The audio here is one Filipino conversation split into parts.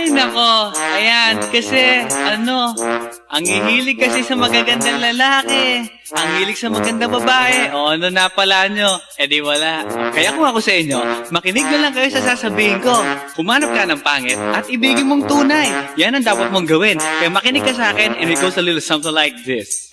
Ay, nako. Ayan, kasi, ang hihilig kasi sa magagandang lalaki. Ang hilig sa magandang babae. O, ano na pala nyo? Eh di wala. Kaya kung ako sa inyo, makinig na lang kayo sa sasabihin ko. Humanap ka ng pangit at ibigin mong tunay. Yan ang dapat mong gawin. Kaya makinig ka sa akin and it goes a little something like this.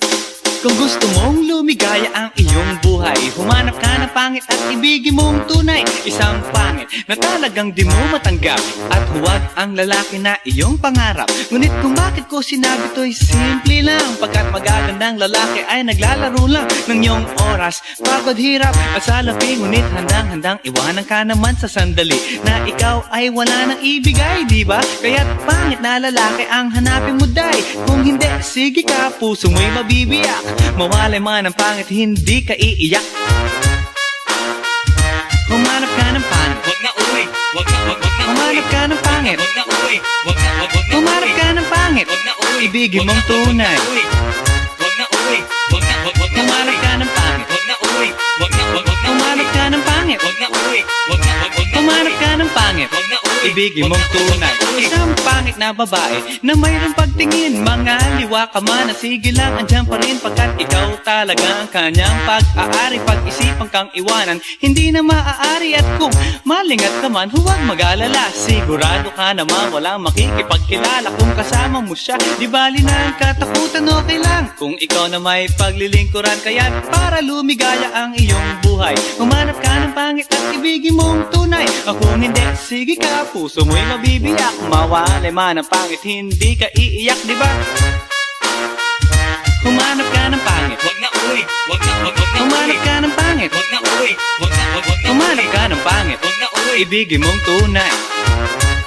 Kung gusto mong lumigaya ang iyong buhay, humanap ka ng pangit at ibigin mong tunay. Isang pangit na talagang di mo matanggap, at huwag ang lalaki na iyong pangarap. Ngunit kung bakit ko sinabi to'y simple lang, pagkat magagandang lalaki ay naglalaro lang ng iyong oras, pagod, hirap at salapi. Ngunit handang-handang iwanan ka naman sa sandali na ikaw ay wala nang ibigay, diba? Kaya't pangit na lalaki ang hanapin mo, day. Kung hindi, sige ka, puso mo'y mabibiyak. Mawalay man ang pangit, hindi ka iiyak. Humanap ka ng pangit. Wag na uwi, wag na Humanap ka ng pangit. Wag na uwi, wag na Humanap ka ng pangit. Wag na uwi, Ibigin mong tunay. Wag na uwi, wag na Humanap ka ng pangit. Wag na uwi, wag na Humanap ka ng pangit. Wag na uwi, wag na Humanap ka ng pangit. Wag na uwi, Ibigin mong tunay. Isang pangit na babae na mayroong pagtingin, mga liwa ka man, sige lang, andyan pa rin, pagkat ikaw talaga ang kanyang pag-aari. Pag-isipan kang iwanan, hindi na maaari. At kung malingat ka man, huwag mag-alala, sigurado ka naman walang makikipagkilala. Kung kasama mo siya, di bali na ang katakutan, okay lang kung ikaw na may paglilingkuran. Kaya para lumigaya ang iyong buhay, humanap ka ng pangit at ibigin mong tunay. Kung hindi, sige ka, puso mo'y mabibiyak. Mawalay man ang pangit, hindi ka iiyak, di ba? Humanap ka ng pangit. Wag na uwi, wag na Humanap ka ng pangit. Wag na uwi, wag na Humanap ka ng pangit. Wag na uwi, Ibigin mong tunay.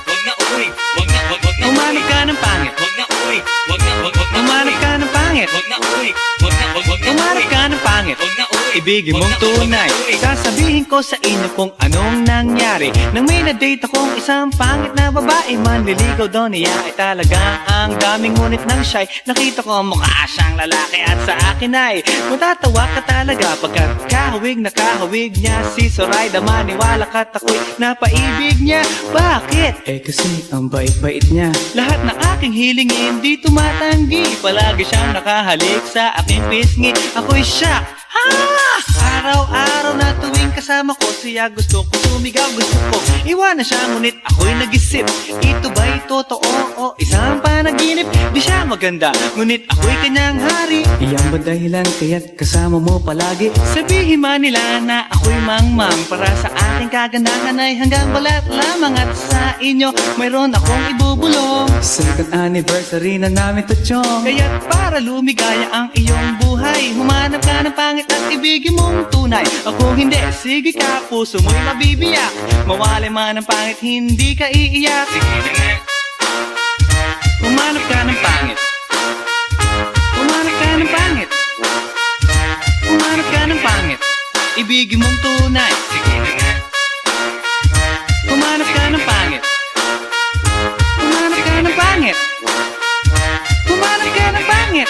wag na uwi, wag na Humanap ka ng pangit. Wag na uwi, wag na Humanap ka ng pangit. Wag na uwi, wag na Humanap ka ng pangit. Wag na uwi, Ibigin mong tunay. Sasabihin ko sa inyo kung anong nangyari nang may na-date akong isang pangit na babae. Manliligaw daw niya ay talaga ang daming, ngunit nang shy, nakita ko mukha siyang lalaki at sa akin ay matatawa ka talaga, pagkat kahawig na kahawig niya si Zoraida. Maniwala ka't ako'y napaibig niya. Bakit? Eh kasi ang bait-bait niya. Lahat ng aking hilingin di tumatanggi, palagi siyang nakahalik sa aking pisngi. Ako'y shock. Araw-araw na tuwing kasama ko siya, gusto ko sumigaw, gusto ko iwanan siya, ngunit ako'y nag-isip, ito ba'y totoo o isang panaginip? Di siya maganda, ngunit ako'y kanyang hari. Iyan ba dahilan kaya't kasama mo palagi? Sabihin man nila na ako'y mangmang, para sa ating kagandahan ay hanggang balat lamang. At sa inyo mayroon akong ibubulong, second anniversary na namin to, chong. Kaya't para lumigaya ang iyong buhay, humanap ka ng pangit at ibigin mong tunay. Kung hindi, sige ka, puso mo'y mabibiyak. Mawalay man ang pangit, hindi ka iiyak. sige na nga. Humanap ka ng pangit. Humanap ka ng pangit. Humanap ka ng pangit. Ibigin mong tunay. Sige na nga. Humanap ka ng pangit. Humanap ka ng pangit. Humanap ka ng pangit.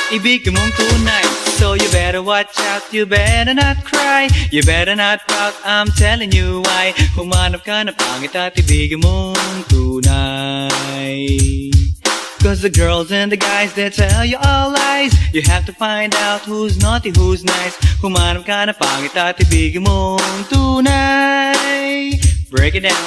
Ibigin mong tunay. So you better watch out, you better not cry, you better not pout, I'm telling you why. Humanap ka ng pangit at ibigin mong tunay. Cause the girls and the guys, they tell you all lies. You have to find out who's naughty, who's nice. Humanap ka ng pangit at ibigin mong tunay. Break it down.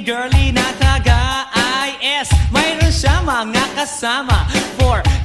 girly na taga-IS. Mayroon siya mga kasama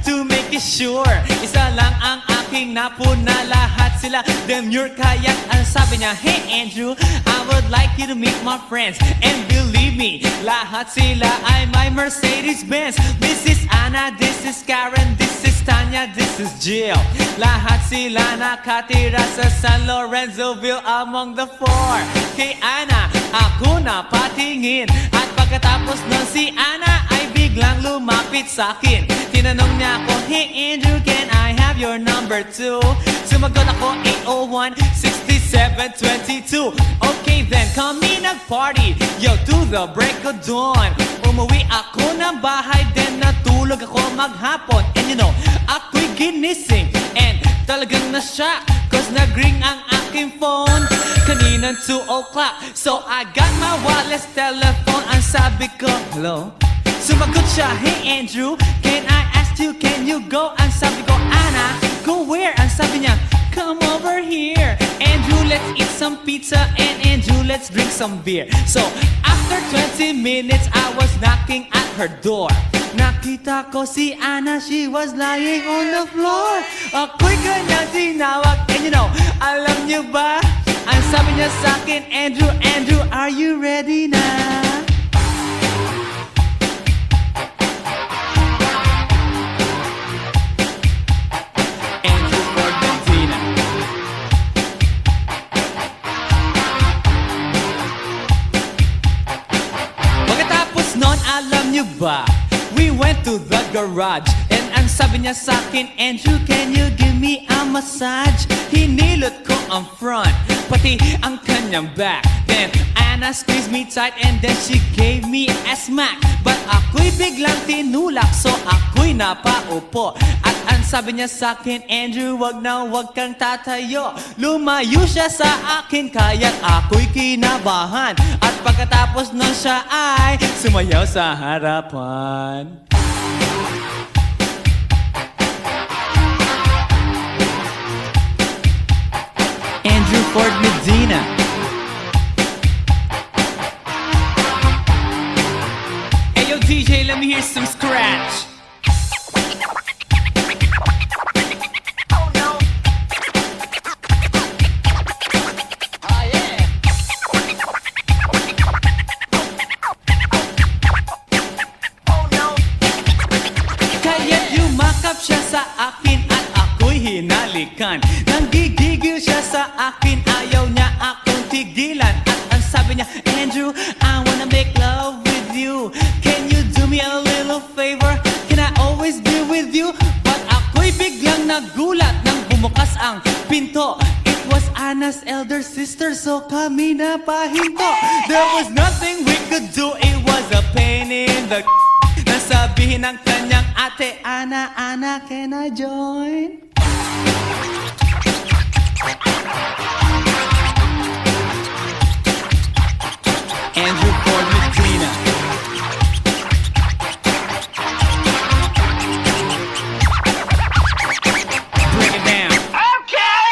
to make it sure. Isa lang ang aking napuna, lahat sila demure. Kaya ang sabi niya, hey Andrew, I would like you to meet my friends. And believe me, lahat sila ay my Mercedes-Benz. This is Anna, this is Karen, this is Tanya, this is Jill. Lahat sila nakatira sa San Lorenzoville among the four. Kay Anna, ako na patingin. At pagkatapos nun si Anna ay biglang lumapit sa akin. Tinanong niya ako, hey Andrew, can I have your number too? Sumagot ako, 801-6722. Okay then, kami nag-party, yo, to the break of dawn. Umuwi ako ng bahay, then natulog ako maghapon. And you know, ako'y ginising, and talagang na-shock, cause nag-ring ang aking phone kaninang 2 o'clock. So I got my wireless telephone. Ang sabi ko, hello? Sumagot siya, hey Andrew, can I ask you, can you go? Ang sabi ko, Anna, go where? Ang sabi niya, come over here. Andrew, let's eat some pizza, and Andrew, let's drink some beer. So after 20 minutes, I was knocking at her door. Nakita ko si Anna, she was lying on the floor. Ako'y kanyang tinawag, and you know, alam niyo ba? Ang sabi niya sa akin, Andrew, Andrew, are you ready na? Andrew Ford Medina. Pagkatapos nun, alam niyo ba? We went to the garage, and ang sabi niya sa akin, Andrew, can you give me a massage? Hinilot ko ang front, pati ang kanyang back. Then Anna squeezed me tight, and then she gave me a smack. But ako'y biglang tinulak, so ako'y napaupo. At ang sabi niya sa akin, Andrew, wag na wag kang tatayo. Lumayo siya sa akin, kaya't ako'y kinabahan. At pagkatapos nun siya ay sumayaw sa harapan. Andrew Ford Medina. Hey yo DJ, let me hear some scratch. Kaya't yumakap siya sa akin at ako'y hinalikan. Nanggigigil siya sa akin, ayaw niya akong tigilan. At ang sabi niya, Andrew, I wanna make love with you. Can you do me a little favor? Can I always be with you? But ako'y biglang nagulat nang bumukas ang pinto. It was Anna's elder sister, so kami na pahinto. There was nothing we could do, it was a pain in the nasabihin ng kanyang ate, Anna, Anna, can I join? Andrew Ford Medina. Bring it down. Okay!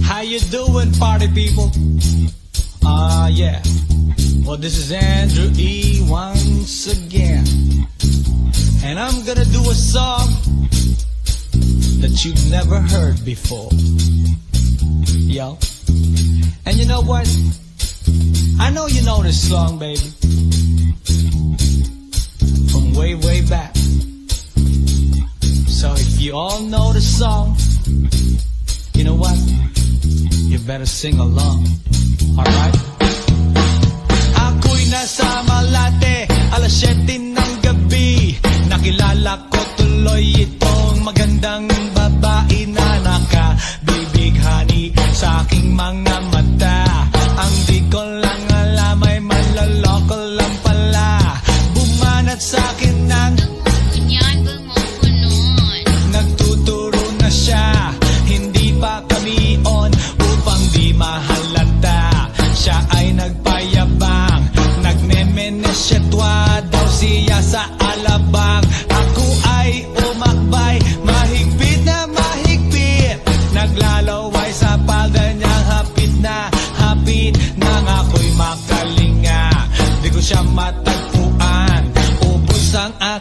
How you doing, party people? Yeah. Well, this is Andrew E. once again. And I'm gonna do a song that you've never heard before. Yo. And you know what? I know you know this song, baby. From way, way back. So if you all know the song, you know what? You better sing along. Alright? Ako'y nasa Malate, alas 7 ng gabi. Nakilala ko tuloy itong magandang babae na nakabibighani sa aking mga mata. Ang di ko lang alam ay manloloko lang pala. Bumanat sa akin ng nagtuturo na siya. Hindi pa kami on upang di mahalata. Siya ay nagpayabang, nagmemenesyetwa daw siya sa alabang. Ako ay umakbay, mahigpit na mahigpit, naglalaway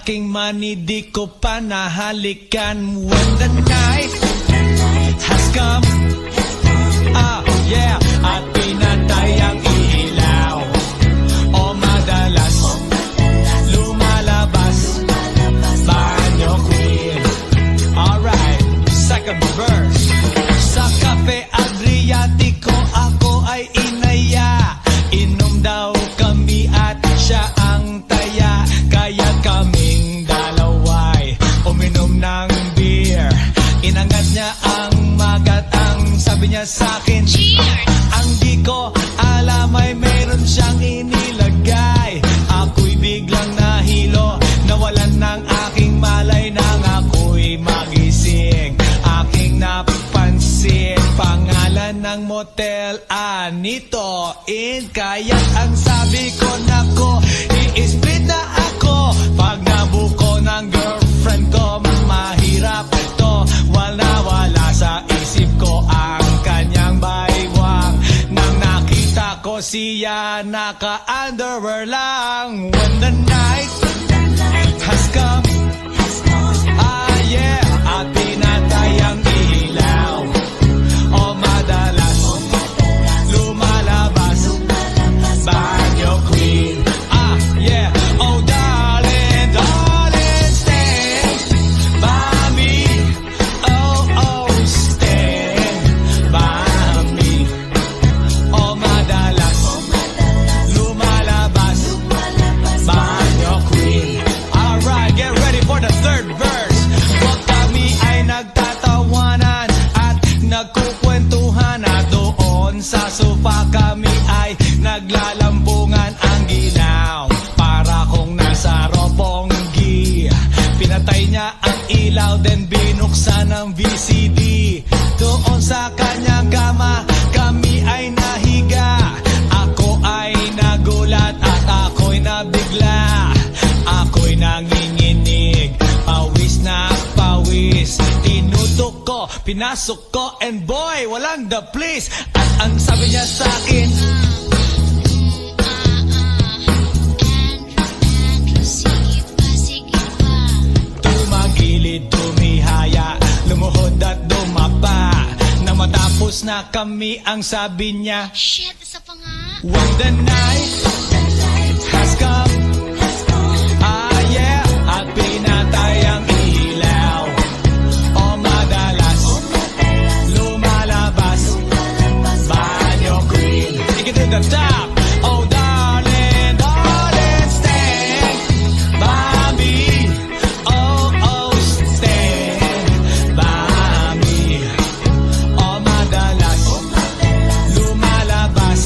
aking money, di ko pa nahalikan. When the night has come, yeah, at pinatay ang ilaw, o madalas lumalabas banyo queen. Alright, second verse. Sa Cafe Adriatico ako ay inaya, inom daw kami at siya ang taya, kaya kaming dalaway uminom ng beer. Inangat niya ang magatang, sabi niya sa'kin, ang di ko alam ay meron siyang inilagay. Ako'y biglang nahilo, nawalan ng aking malay nang ako'y magising. Aking napansin, pangalan ng motel, Anito Inn. Kaya't ang sabi ko, nako, i-split na ako. Pag nabuko ng girlfriend ko, mahirap to. Wala sa isip ko ang kanyang baywang. Nang nakita ko siya, naka-underwear lang. When the night has come, yeah, at pinatay ang ilaw, o madalas lumalabas banyo queen. Yeah, oh darling, darling, stand by me. Oh, stand by me. O madalas lumalabas banyo queen. Alright, get ready for the third verse. Huwag kami ay nagtatawanan at nagkukwentuhan, at doon sa sofa kami ay naglalampungan ang ginaw. Para kung nasa Roppongi, pinatay niya ang ilaw, then binuksan ang VCD. Doon sa kanyang kama, kami ay nahiga. Ako ay nagulat at ako'y nabigla. Ako'y nanginginig, pawis na pawis. Tinutok ko, pinasok ko, and boy, walang the place. At ang sabi niya sa'kin, tumagilid, tumihaya, lumuhod at dumapa. Na matapos na kami, ang sabi niya, Shit, isa pa nga. when the night has come, yeah, at pinatay ang ilaw, o madalas lumalabas banyo queen. Take it to the top. Oh darling, darling, stand by me. Oh, stand by me. O madalas lumalabas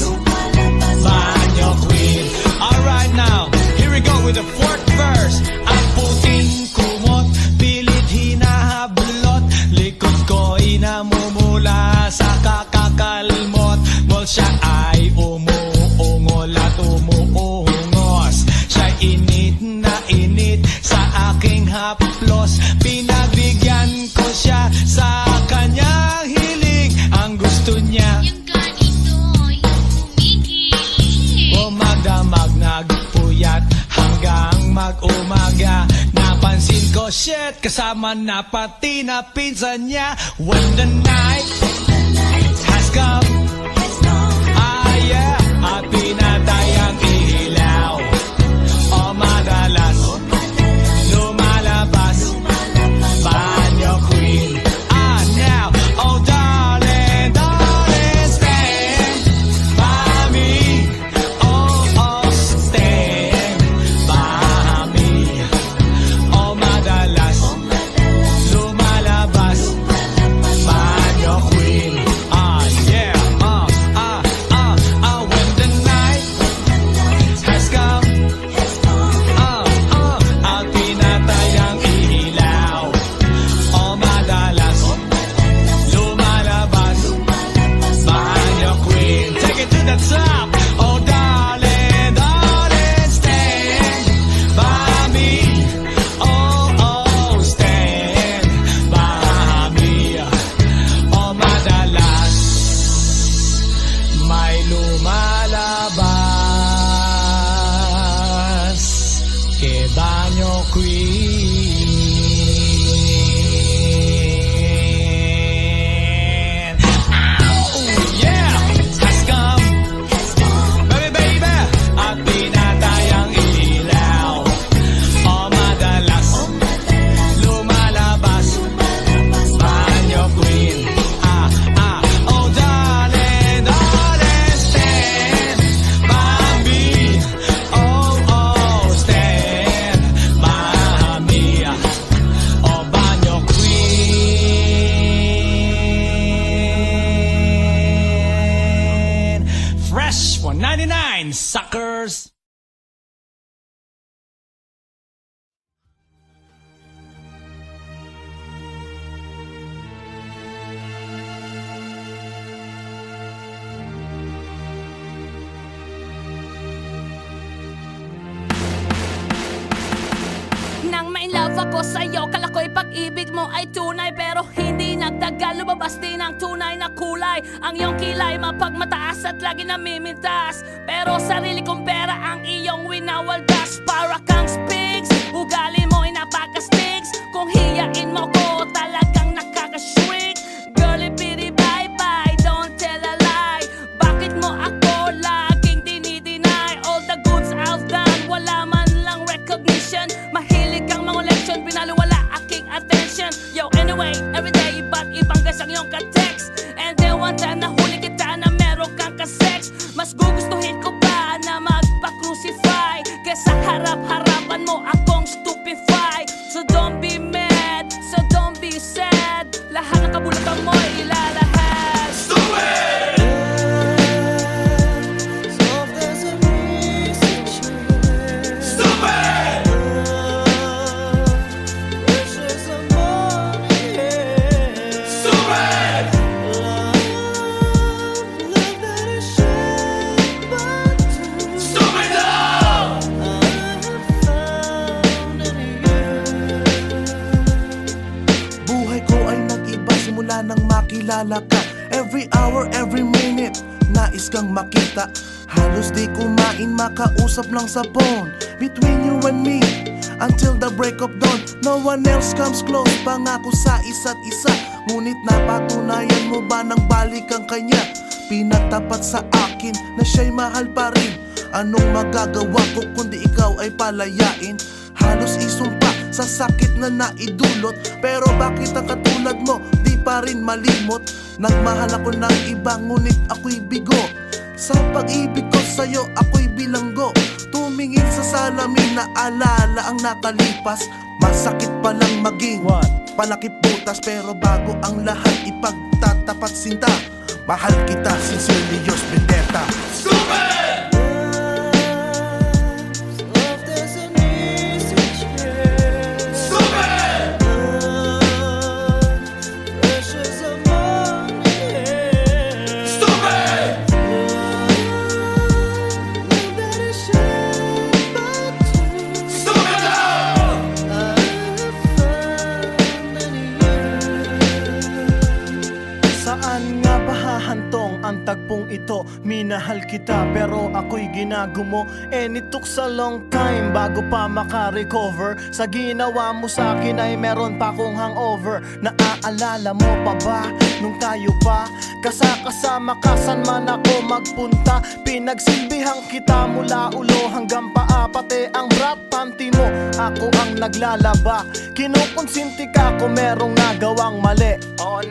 banyo queen. Alright now, here we go with the fourth verse. Ang puting kumot, pilit hinahablot, likod ko'y namumula sa kakakalmot. Mol siya ay umuungol at umuungos, siya init na init sa aking haplos. Pinagbigyan ko siya sa kanyang hiling, ang gusto niya Yung ganito, yung kumigil. magdamag, nagpuyat hanggang mag-umaga. Napansin ko, shit, kasama na pati na pinsan niya. When the night has come, yeah, at pinatay ang ilaw, o madalas lumalabas banyo queen. Now, oh darling, darling, stand by me. Oh, stand by me. O madalas lumalabas banyo queen. queen. Oh yeah, has come. Baby, baby, at pinatayang ilaw. O madalas, lumalabas, banyo queen. Oh darling, darling, stand by me. Oh, stand by me. Oh, banyo queen. Fresh 199, suckers. Nang ma-inlove ako sa'yo, kala ko'y pag-ibig mo ay tunay. Pero hindi nagtagal, lumabas din ang tunay na kulay. Ang iyong kilay mapagmataas at lagi namimintas. Pero sarili kong pera ang iyong winawaldas. Para kang spigs, ugali mo'y napaka-stigs. Kung hiyain mo ko, talagang nakaka-shrink. Girlie, bitty, bye-bye, don't tell a lie. Bakit mo ako laging dinideny? All the goods I've done, wala man lang recognition. Mahilig kang mga leksyon, pinaliwala aking attention. Yo, anyway, everyday, ba't ibang gas ang iyong ka-text? And then one time nahuli kita na meron kang ka-sex. Mas gugustuhin ko pa na magpa-crucify kesa harap-harapan mo akong stupefy. So don't be mad, so don't be sad. Lahat ng kabulutan mo ilalahad. Buhay ko ay nag-iba simula nang makilala ka. Every hour, every minute, nais kang makita. Halos di kumain, makausap lang sa phone. Between you and me, until the break of dawn. No one else comes close, pangako sa isa't isa. Ngunit napatunayan mo ba nang balik ang kanya? Pinagtapat sa akin na siya'y mahal pa rin. Anong magagawa ko kundi ikaw ay palayain? Halos isumpa sa sakit na naidulot. Pero bakit ang katulad mo di pa rin malimot? Nagmahal ako ng iba ngunit ako'y bigo. Sa pag-ibig ko sa'yo ako'y bilanggo. Tumingin sa salamin na alala ang nakalipas. Masakit palang maging palakip butas. Pero bago ang lahat ipagtatapat sinta. Mahal kita, sincerely yours, Vendetta. Saan nga ba hahantong ang tagpong ito? Minahal kita pero ako'y ginagumo. And it took a long time bago pa makarecover. Sa ginawa mo sa akin ay meron pa akong hangover. Naaalala mo pa ba nung tayo pa kasama ka saan man ako magpunta? Pinagsilbihan kita mula ulo hanggang paa. Pati ang bra panty mo ako ang naglalaba. Kinukonsinti ka kung merong nagawang mali. Oo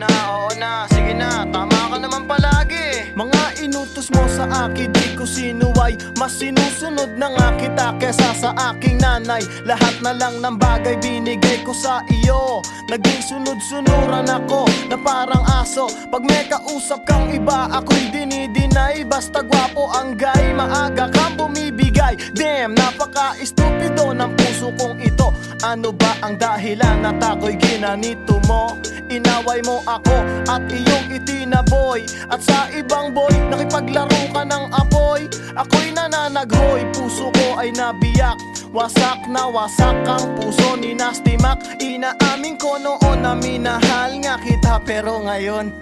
na, sige na, tama ka naman palagi. Mga inutos mo sa akin, di ko sinuway. Mas sinusunod na nga kita kesa sa aking nanay. Lahat na lang ng bagay binigay ko sa iyo. Naging sunod-sunuran ako na parang aso. Pag may kausap kang iba, ako'y dinidinay. Basta gwapo ang guy, maaga kang bumibigay. Damn, napaka-estupido ng puso kong ito. Ano ba ang dahilan at ako'y ginanito mo? Inaway mo ako at iyong itinaboy. At sa ibang boy, nakipaglaro ka ng apoy. Ako'y nananaghoy, puso ko ay nabiyak. Wasak na wasak ang puso ni Nasty Mac. Inaamin ko noon na minahal nga kita. Pero ngayon,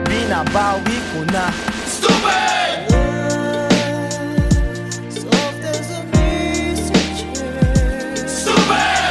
binabawi ko na. Stupid! Soft as a message. Stupid!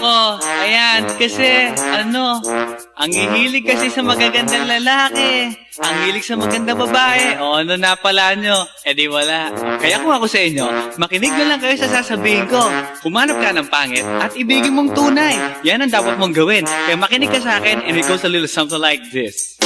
nako, ayan, kasi, ang hihilig kasi sa magagandang lalaki, ang hilig sa magandang babae, o ano na pala nyo, di wala. Kaya kung ako sa inyo, makinig na lang kayo sa sasabihin ko. Humanap ka ng pangit at ibigin mong tunay. Yan ang dapat mong gawin. Kaya makinig ka sa akin and it goes a little something like this.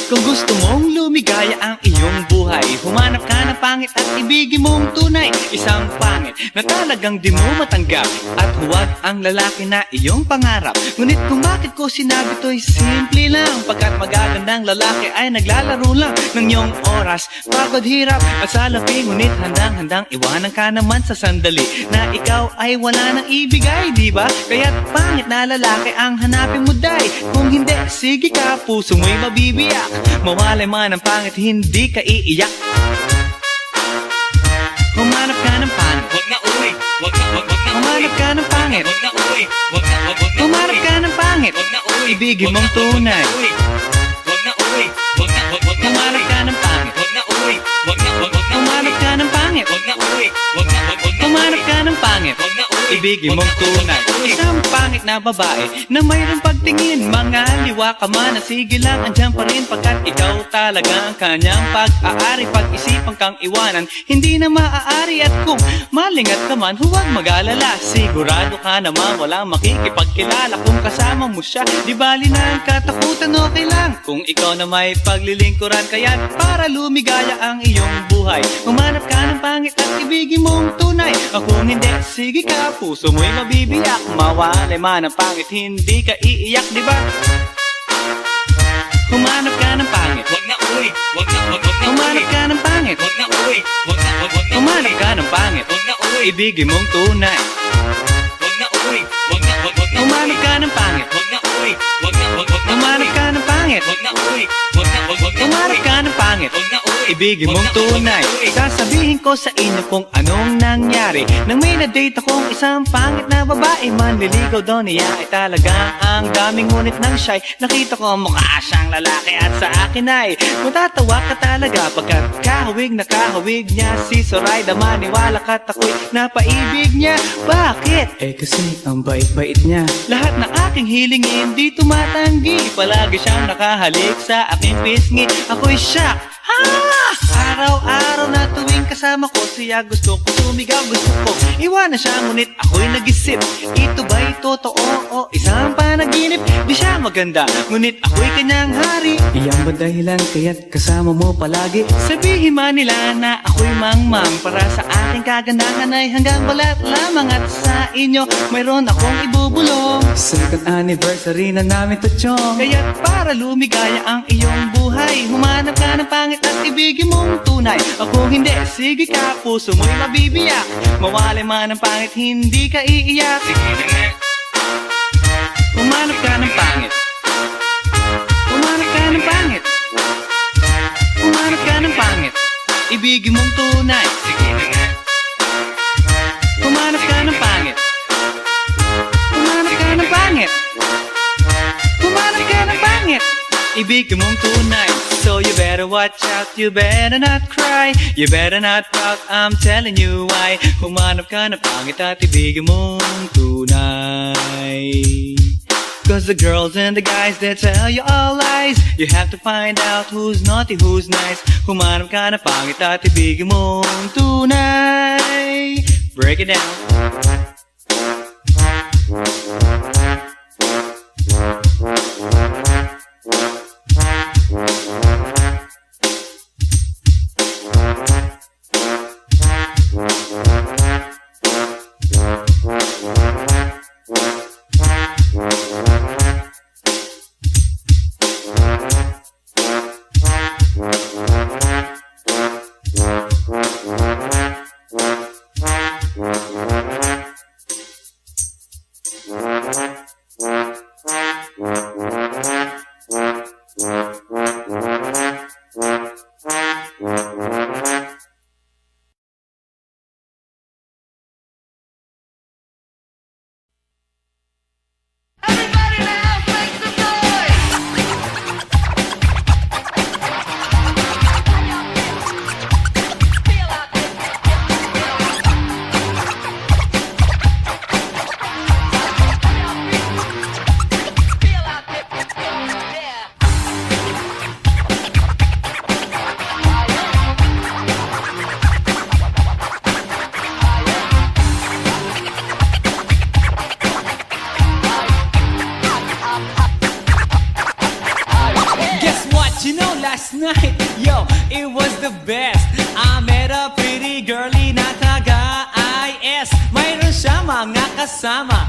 Kung gusto mong lumigaya ang iyong buhay, humanap ka ng pangit at ibigin mong tunay. Isang pangit na talagang di mo matanggap, at huwag ang lalaki na iyong pangarap. Ngunit kung bakit ko sinabi to'y simple lang, pagkat magagandang lalaki ay naglalaro lang ng iyong oras, pagod, hirap at salapi. Ngunit handang-handang iwanan ka naman sa sandali na ikaw ay wala nang ibigay, di ba? Kaya't pangit na lalaki ang hanapin mo, day. Kung hindi, sige ka, puso mo'y mabibiyak. Mawalay man ang pangit, hindi ka iiyak. Humanap ka ng pangit. Wag na uwi. Wag na Humanap ka ng pangit. Wag na uwi. Wag na Humanap ka ng pangit. Wag na uwi. Ibigin mong tunay. Wag na uwi. Wag na Humanap ka ng pangit. Wag na uwi. Wag na Humanap ka ng pangit. Wag na uwi. Wag na Humanap ka ng pangit. Wag na uwi. Ibigin mong tunay. Isang pangit na babae na mayroong pagtingin, mga liwa ka man, sige lang, andyan pa rin, pagkat ikaw talaga ang kanyang pag-aari. Pag-isipan kang iwanan, hindi na maaari. At kung malingat ka man, huwag mag-alala, sigurado ka naman walang makikipagkilala. Kung kasama mo siya, di bali na ang katakutan, okay lang kung ikaw na may paglilingkuran. Kaya't para lumigaya ang iyong buhay, humanap ka ng pangit at ibigin mong tunay. Kung hindi, sige ka, puso mo'y mabibiyak. Mawalay man ang pangit, hindi ka iiyak, di ba? Humanap ka ng pangit. Wag na uwi. Wag na Humanap ka ng pangit. Wag na uwi. Wag na Humanap ka ng pangit. Wag na uwi. Ibigin mong tunay. Wag na uwi. Wag na Humanap ka ng pangit. Wag na uwi. Wag na Humanap ka ng pangit. Wag na uwi. Wag na Humanap ka ng pangit. Wag na uwi. Ibigin mong tunay. Sasabihin ko sa inyo kung anong nangyari nang may na-date akong isang pangit na babae. Manliligaw daw niya ay talaga ang daming, ngunit nang siya'y nakita ko mukha siyang lalaki, at sa akin ay matatawa ka talaga, pagkat kahawig na kahawig niya si Zoraida. Maniwala ka't ako'y napaibig niya. Bakit? Kasi ang bait-bait niya. Lahat ng aking hilingin di tumatanggi, palagi siyang nakahalik sa aking pisngi. Ako'y shock. Araw-araw na tuwing kasama ko siya, gusto ko sumigaw, gusto ko iwanan siya, ngunit ako'y nag-isip, ito ba'y totoo o isang panaginip? Di siya maganda, ngunit ako'y kanyang hari. Iyan ba dahilan kaya't kasama mo palagi? Sabihin man nila na ako'y mangmang, para sa aking kagandahan ay hanggang balat lamang, at sa inyo mayroon akong ibubulong. Second anniversary na namin to, chong. Kaya't para lumigaya ang iyong buhay, humanap ka ng pangit at ibigin mong tunay. Ako hindi, sige ka, puso mo'y mabibiyak. Mawalay man ang pangit, hindi ka iiyak. Sige na nga. Humanap ka ng pangit. Humanap ka ng pangit. Humanap ka ng pangit. Ibigin mong tunay. Sige na nga. Humanap ka ng pangit. Humanap ka ng pangit. Humanap ka ng pangit. Ibigin mong tunay. So you better watch out, you better not cry, you better not pout, I'm telling you why. Humanap ka ng pangit at ibigin mong tunay. Cause the girls and the guys, they tell you all lies. You have to find out who's naughty, who's nice. Humanap ka ng pangit at ibigin mong tunay. Break it down. Yo, it was the best. I met a pretty girlie na taga-IS. Mayroon siya mga kasama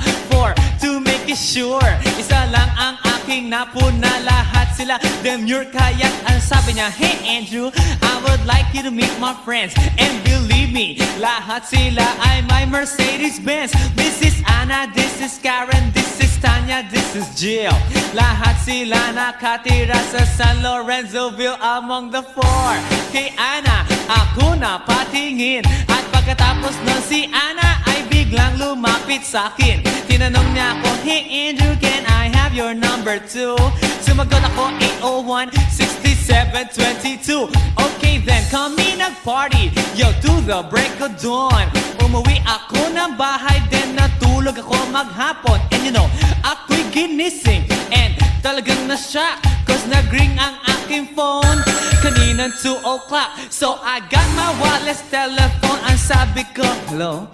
to make it sure. Isa lang ang aking napuna, lahat sila demure. Kaya't ang sabi niya, hey Andrew, I would like you to meet my friends. And believe me, lahat sila ay my Mercedes-Benz. This is Anna, this is Karen, this is Tanya, this is Jill. Lahat sila nakatira sa San Lorenzoville among the four. Kay Anna, ako na patingin. At pagkatapos nun si Anna ay biglang lumapit sa akin. Tinanong niya ako, hey Andrew, can I have your number too? Sumagot ako, 801-6722. Okay then, kami nag-party, yo, to the break of dawn. Umuwi ako ng bahay, then natulog ako maghapon. And you know, ako'y ginising, and talagang na-shock, cause nag-ring ang aking phone kaninang 2 o'clock. So I got my wireless telephone, ang sabi ko, hello?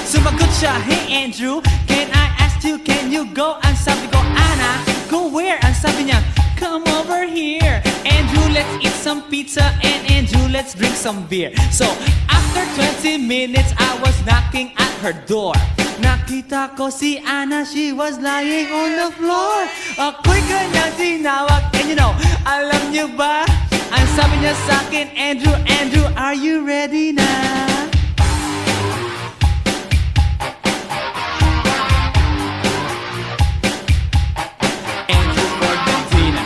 Sumagot siya, hey Andrew, can I ask you, can you go? Ang sabi ko, Anna, go where? Ang sabi niya, come over here. Andrew, let's eat some pizza, and Andrew, let's drink some beer. So after 20 minutes, I was knocking at her door. Nakita ko si Anna, she was lying on the floor. Ako'y kanyang tinawag, and you know, alam niyo ba? Ang sabi niya sa akin, Andrew, Andrew, are you ready na? Andrew Ford Medina.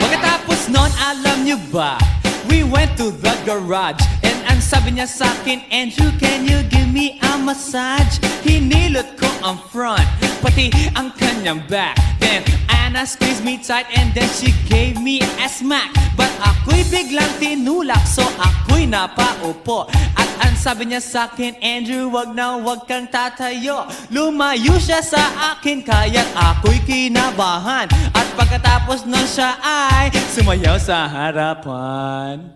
Pagkatapos nun, alam niyo ba? We went to the garage, and ang sabi niya sa akin, Andrew, can you give me a massage? Hinilot ko ang front, pati ang kanyang back. Then Anna squeezed me tight, and then she gave me a smack. But ako'y biglang tinulak, so ako'y napaupo. At ang sabi niya sa akin, Andrew, wag na wag kang tatayo. Lumayo siya sa akin, kaya't ako'y kinabahan. At pagkatapos nun siya ay sumayaw sa harapan.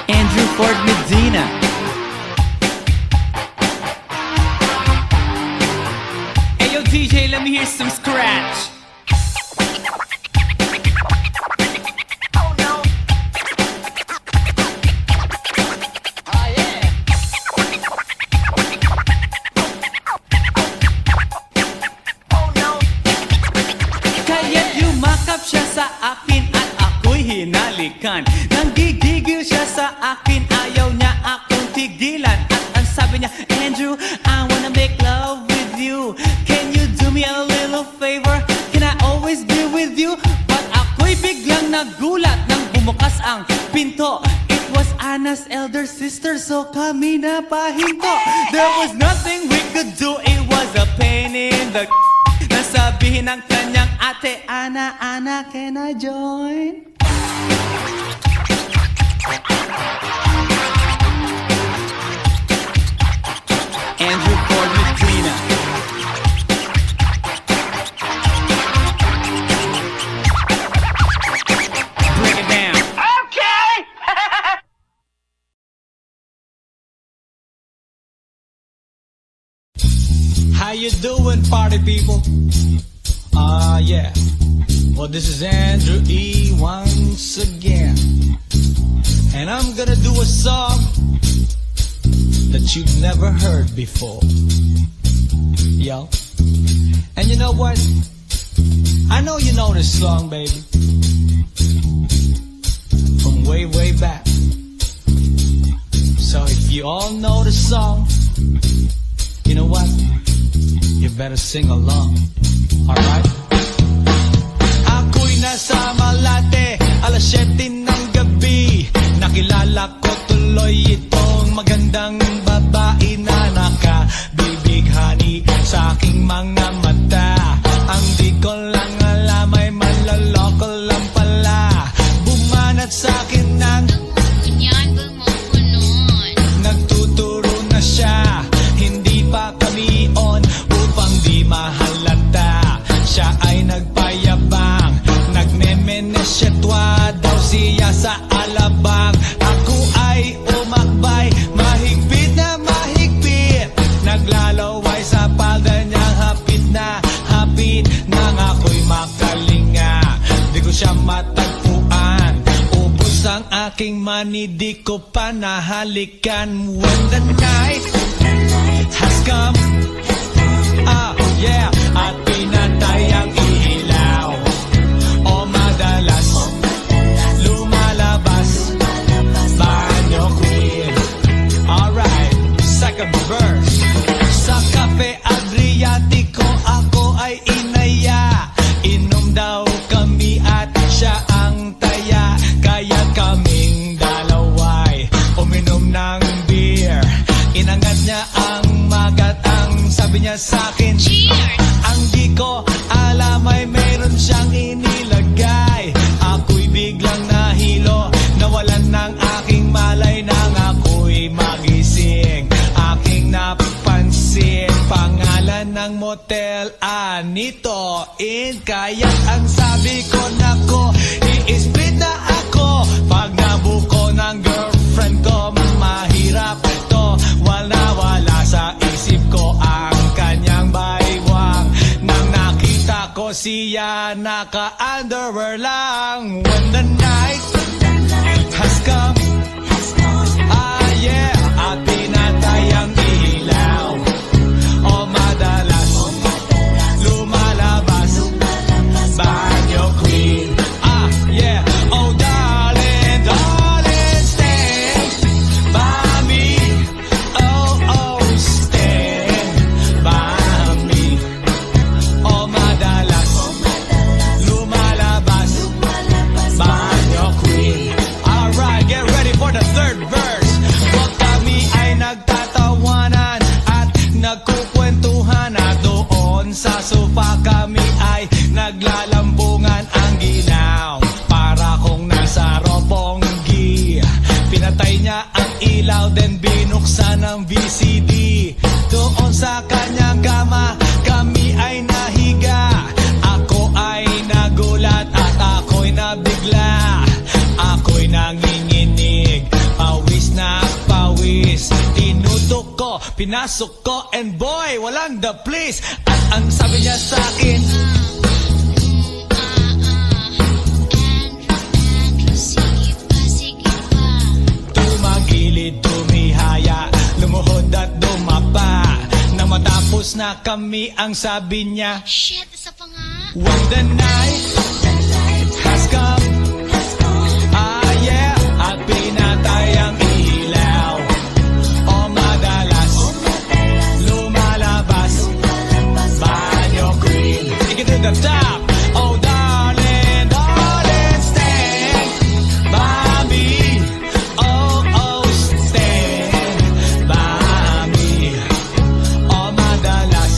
Andrew Ford Medina. Hey yo DJ, let me hear some scratch. Kaya't yumakap siya sa akin at ako'y hinalikan. Nanggigigil siya sa akin, ayaw niya akong tigilan. At ang sabi niya, Andrew, I wanna make love with you. Can you do me a little favor? Can I always be with you? But ako'y biglang nagulat nang bumukas ang pinto. It was Anna's elder sister, so kami na pahinto. There was nothing we could do, it was a pain in the nasabihin ng kanyang ate, Anna, Anna, can I join? Andrew Ford Medina. Break it down. How you doing, party people? Yeah. Well, this is Andrew E. once again. And I'm gonna do a song that you've never heard before. Yo. And you know what? I know you know this song, baby. From way, way back. So if you all know the song, you know what? You better sing along. Alright? Ako'y nasa Malate, alas 7 ng gabi. Nakilala ko tuloy itong magandang babae na nakabibighani sa aking mga mata. Ang di ko lang alam ay malaloko lang pala. Bumanat sa akin ng Inyabang mo ko nun. nagtuturo na siya. Hindi pa kami on upang di mahalata. Siya ay nagpayabang, nagmemenesyetwa daw siya sa alabang. Ako ay umakbay aking money di ko pa nahalikan. When the night has come, yeah, at pinatay ang ilaw, o madalas lumalabas banyo queen. Alright, second verse. Sa Cafe Adriatico ako ay inaya, inom daw kami at siya ang taya, kaya kaming dalaway uminom ng beer. Inangat niya ang magat, ang sabi niya sa'kin, Cheers! ang di ko alam ay meron siyang inilagay. Ako'y biglang nahilo, nawalan ng aking malay nang ako'y magising. Aking napansin, pangalan ng motel, Anito Inn. Kaya ang sabi ko, nako, i-split na ako. Pag nabuko ng girlfriend ko, mahirap ito. Wala sa isip ko ang kanyang baywang. Nang nakita ko siya, naka-underwear lang. When the night has come, yeah, at pinatay ang ilaw, o madalas lumalabas banyo queen. Yeah, oh darling, darling, stand by me. Oh, stand by me. O madalas lumalabas banyo queen. Alright, get ready for the third verse. Huwag kami ay nagtatawanan at nagkukwentuhan, at doon sa sofa kami ay naglalambungan ang ginaw. Para kung nasa Roppongi, pinatay niya ang ilaw, then binuksan ang VCD. Doon sa kanyang kama, kami ay nahiga. Ako ay nagulat at ako'y nabigla. Ako'y nanginginig, pawis na pawis. Tinutok ko, pinasok ko, and boy, walang the please. At ang sabi niya sa akin, Andrew, sige pa. tumagilid, tumihaya, lumuhod at dumapa. Nang matapos na kami, ang sabi niya, Shit, isa pa nga. when the night has come, yeah, at pinatay ang ilaw, o madalas lumalabas banyo queen. Take it to the top. Oh darling, darling, stand by me. Oh, stand by me. O madalas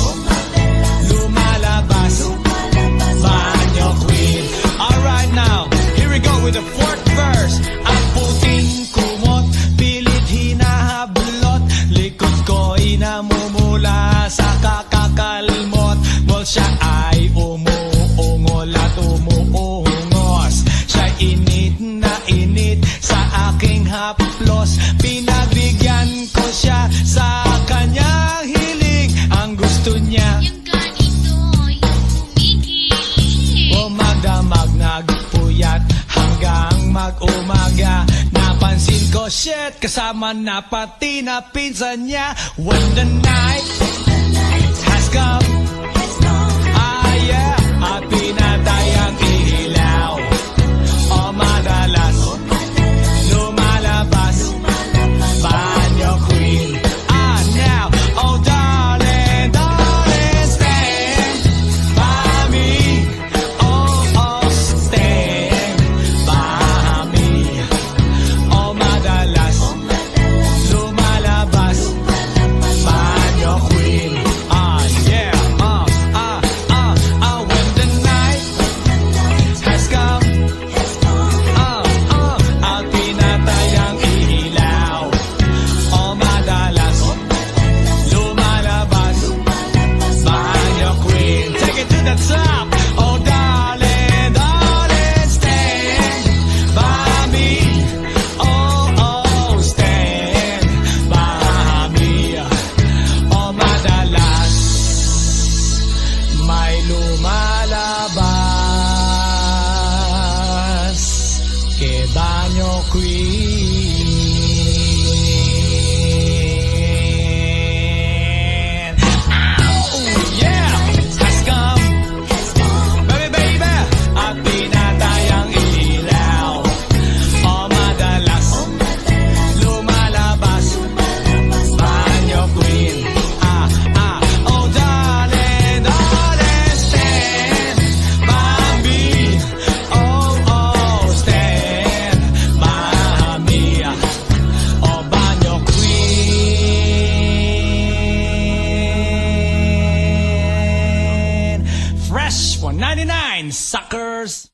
lumalabas banyo queen. Alright now, here we go with the fourth verse. Ang puting kumot, pilit hinahablot, likod ko'y namumula sa kakakalmot. Well, siya ay umuungol at umuungos. Siya init na init sa aking haplos. Pinagbigyan ko siya sa kanyang hiling. Ang gusto niya, Yung ganito, yung kumigil. magdamag nagpuyat hanggang mag-umaga. Napansin ko, shit, kasama na pati na pinsan niya. When the night has come, yeah, at pinatay ang ilaw, o madalas lumalabas banyo queen. Now, oh darling, darling, stand by me. Oh, stand by me. O madalas lumalabas banyo queen. Yeah, when the night time, suckers!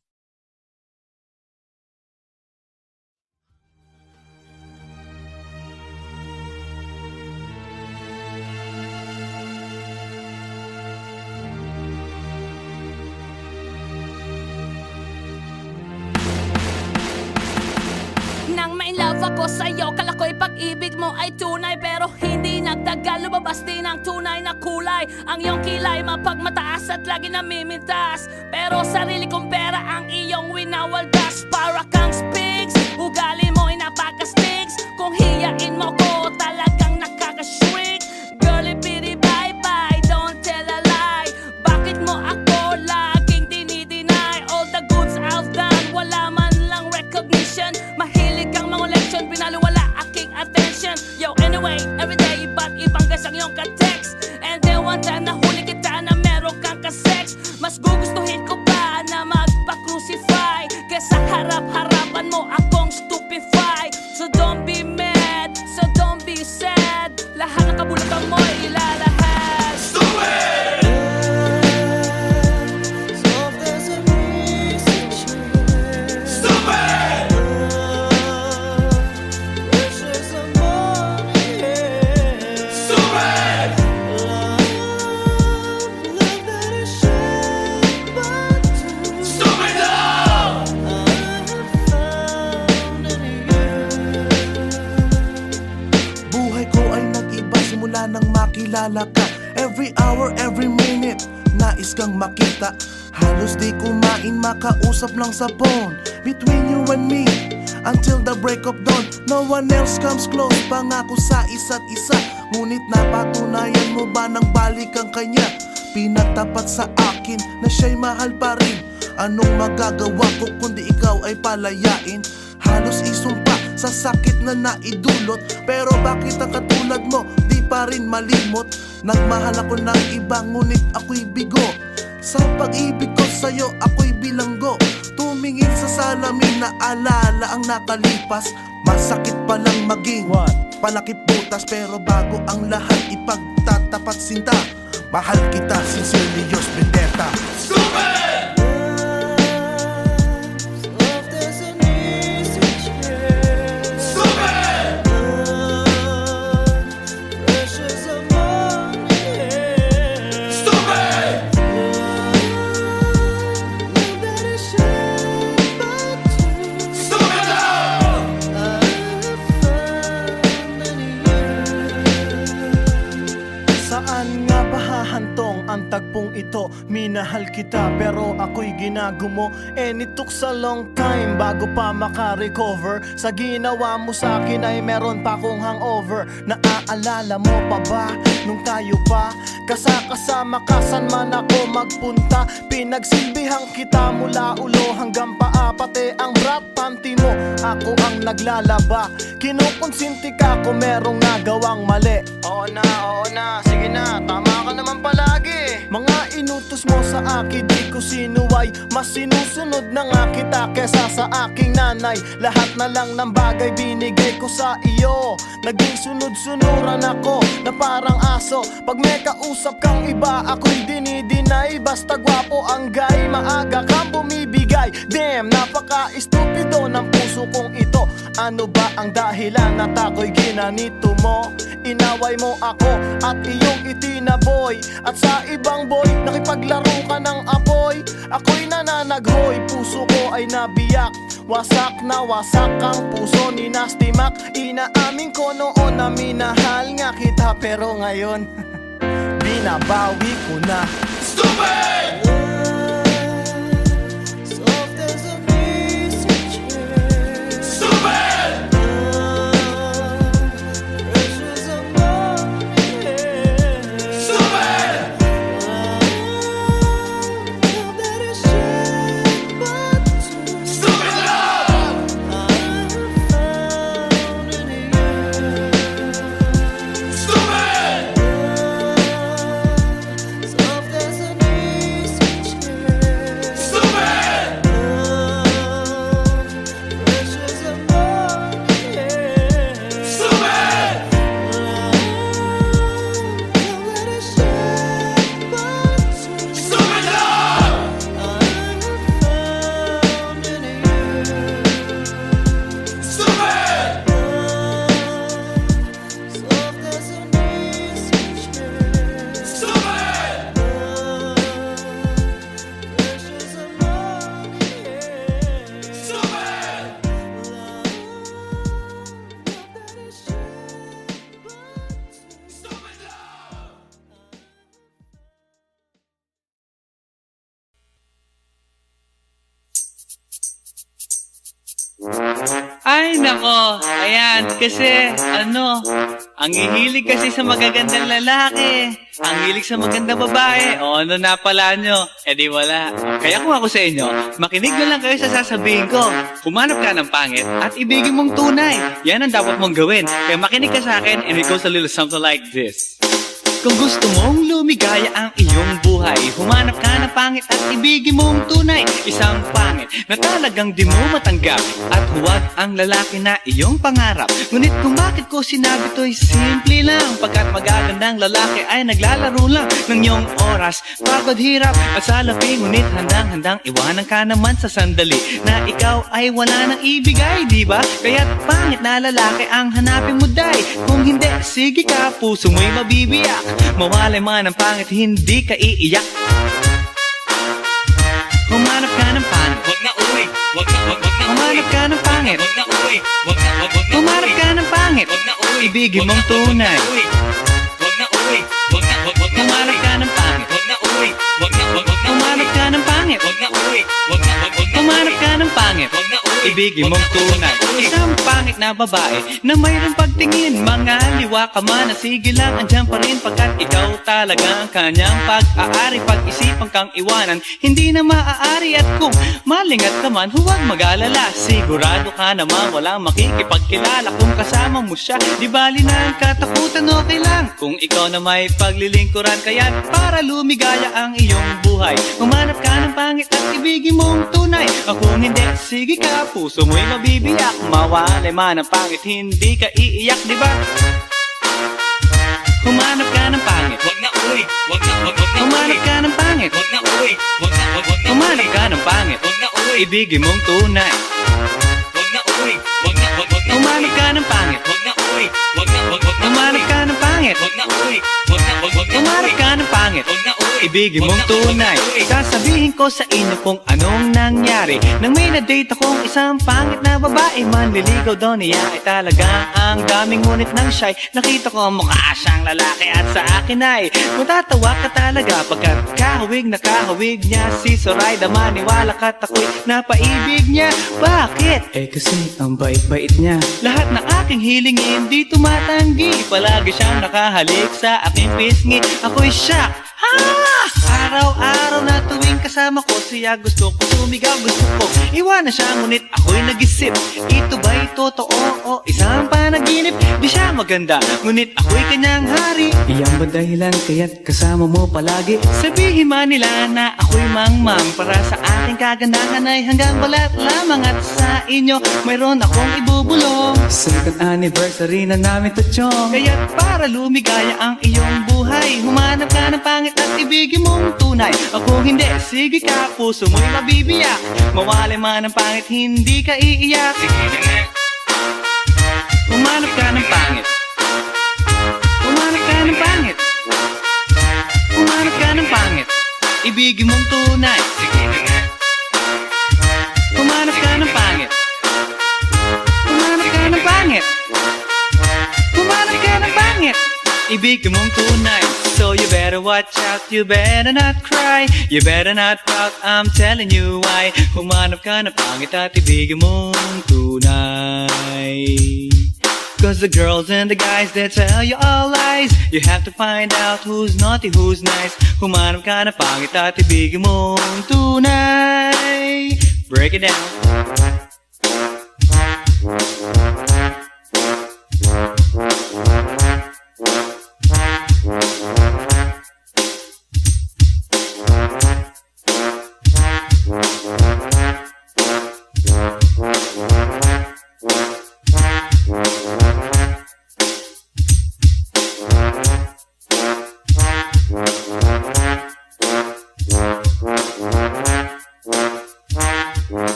Nang may love ako sa'yo, kala ko'y pag-ibig mo ay tunay. Pero hindi nagtagal, lumabas din ang tunay na kulay. Ang iyong kilay mapagmataas at lagi namimintas. Pero sarili kong pera ang iyong winawaldas. Para kang spigs, ugali mo ay napaka-sticks. Kung hiyain mo ko, talagang nakaka-shrink. Girlie pity bye-bye, don't tell a lie. Bakit mo ako laging dinideny? All the goods I've done, wala man lang recognition. Mahilig kang mangoleksyon, pinaliwala aking attention. Yo, anyway, everyday iba't ibang guys ang iyong ka-text. And then one time nahuli kita na meron kang ka-sex. Mas gugustuhin ko pa na magpa-crucify kesa harap-harapan mo akong stupefy. So don't be mad, so don't be sad. Lahat ng kabulukan mo ay ilalahad. Buhay ko ay nag-iba simula nang makilala ka. Every hour, every minute, nais kang makita. Halos di kumain, makausap lang sa phone. Between you and me, until the break of dawn. No one else comes close, pangako sa isa't isa. Ngunit napatunayan mo ba nang balik ang kanya? Pinagtapat sa akin na siya'y mahal pa rin. Anong magagawa ko kundi ikaw ay palayain? Halos isumpa sa sakit na naidulot. Pero bakit ang katulad mo di pa rin malimot? Nagmahal ako ng iba ngunit ako'y bigo. Sa pag-ibig ko sa'yo ako'y bilanggo. Tumingin sa salamin na alala ang nakalipas. Masakit palang maging palakip butas. Pero bago ang lahat ipagtatapat sinta. Mahal kita, sincerely yours, Vendetta. Saan nga ba hahantong ang tagpong ito? Minahal kita pero ako'y ginagumo. And it took a long time bago pa makarecover. Sa ginawa mo sa akin ay meron pa akong hangover. Naaalala mo pa ba nung tayo pa kasama ka saan man ako magpunta? Pinagsilbihang kita mula ulo hanggang paa. Pati ang brat panty mo, ako ang naglalaba. Kinukonsinti ka kung merong nagawang mali. Oo na, sige na, tama ka naman palagi. Mga inutos mo sa akin, di ko sinuway. Mas sinusunod na nga kita kesa sa aking nanay. Lahat na lang ng bagay binigay ko sa iyo. Naging sunod-sunuran ako na parang aso. Pag may kausap kang iba, ako'y dinidinay. Basta gwapo ang guy, maaga kang bumibigay. Damn, napaka-estupido ng puso kong ito. Ano ba ang dahilan at ako'y ginanito mo? Inaway mo ako at iyong itinaboy. At sa ibang boy, nakipaglaro ka ng apoy. Ako'y nananaghoy, puso ko ay nabiyak. Wasak na wasak ang puso ni Nasty Mac. Inaamin ko noon na minahal nga kita. Pero ngayon, binabawi ko na. Stupid! ko. Ayan, kasi, ang hihilig kasi sa magagandang lalaki. Ang hilig sa magandang babae. O ano na pala nyo? Eh di wala. Kaya kung ako sa inyo, makinig na lang kayo sa sasabihin ko. Humanap ka ng pangit at ibigin mong tunay. Yan ang dapat mong gawin. Kaya makinig ka sa akin and it goes a little something like this. Kung gusto mong lumigaya ang iyong buhay, humanap ka ng pangit at ibigin mong tunay. Isang pangit na talagang di mo matanggap, at huwag ang lalaki na iyong pangarap. Ngunit kung bakit ko sinabi to'y simple lang, pagkat magagandang lalaki ay naglalaro lang ng iyong oras, pagod, hirap at salapi. Ngunit handang-handang iwanan ka naman sa sandali na ikaw ay wala nang ibigay, di ba? Kaya't pangit na lalaki ang hanapin mo, day. Kung hindi, sige ka, puso mo'y mabibiyak. Mawalay man ang pangit, hindi ka iiyak. Humanap ka ng pangit. Wag na uy, wag na Humanap ka ng pangit. Wag na uy, wag na Humanap ka ng pangit. Wag na uy, Ibigin mong tunay. Wag na uy, wag na Humanap ka ng pangit. Wag na uy, wag na Humanap ka ng pangit. Wag na uy, wag na Humanap ka ng pangit. Wag na uy, Ibigin mong tunay. Isang pangit na babae na mayroong pagtingin, mga liwa ka man, sige lang, andyan pa rin, pagkat ikaw talaga ang kanyang pag-aari. Pag-isipan kang iwanan, hindi na maaari. At kung malingat ka man, huwag mag-alala, sigurado ka naman walang makikipagkilala. Kung kasama mo siya, di bali na ang katakutan, okay lang kung ikaw na may paglilingkuran. Kaya para lumigaya ang iyong buhay, humanap ka ng pangit at ibigin mong tunay. Kung hindi, sige ka, puso mo'y mabibiyak. Mawalay man ang pangit, hindi ka iiyak, di ba? Humanap ka ng pangit. Wag na uy, wag na Humanap ka ng pangit. Wag na uy, wag na Humanap ka ng pangit. Wag na uy, Ibigin mong tunay. wag na uy, wag na Humanap ka ng pangit. Wag na uy, wag na Humanap ka ng pangit. Wag na uy, wag na Humanap ka ng pangit. Wag na uy, Ibigin mong tunay. Sasabihin ko sa inyo kung anong nangyari nang may na-date akong isang pangit na babae. Manliligaw daw niya ay talaga ang daming, ngunit nang shy, nakita ko mukha siyang lalaki at sa akin ay matatawa ka talaga, pagkat kahawig na kahawig niya si Zoraida. Maniwala ka't ako'y napaibig niya. Bakit? Eh kasi ang bait-bait niya. Lahat ng aking hilingin di tumatanggi, palagi siyang nakahalik sa aking pisngi. Ako'y shock. Araw-araw na tuwing kasama ko siya, gusto ko sumigaw, gusto ko iwanan siya, ngunit ako'y nag-isip, ito ba'y totoo o isang panaginip? Di siya maganda, ngunit ako'y kanyang hari. Iyan ba dahilan kaya't kasama mo palagi? Sabihin man nila na ako'y mangmang, para sa aking kagandahan ay hanggang balat lamang. At sa inyo mayroon akong ibubulong, second anniversary na namin to, chong. Kaya't para lumigaya ang iyong buhay, humanap ka ng pangit at ibigin mong tunay. Kung hindi, sige ka, puso mo'y mabibiyak. Mawalay man ang pangit, hindi ka iiyak. sige na nga. Humanap ka ng pangit. Humanap ka ng pangit. Humanap ka ng pangit. Ibigin mong tunay. Sige na nga. Humanap ka ng pangit. Humanap ka ng pangit. Humanap ka ng pangit. Ibigin mong tunay. So you better watch out, you better not cry, you better not pout, I'm telling you why. Humanap ka ng pangit at ibigin mong tunay. Cause the girls and the guys, they tell you all lies. You have to find out who's naughty, who's nice. Humanap ka ng pangit at ibigin mong tunay. Break it down.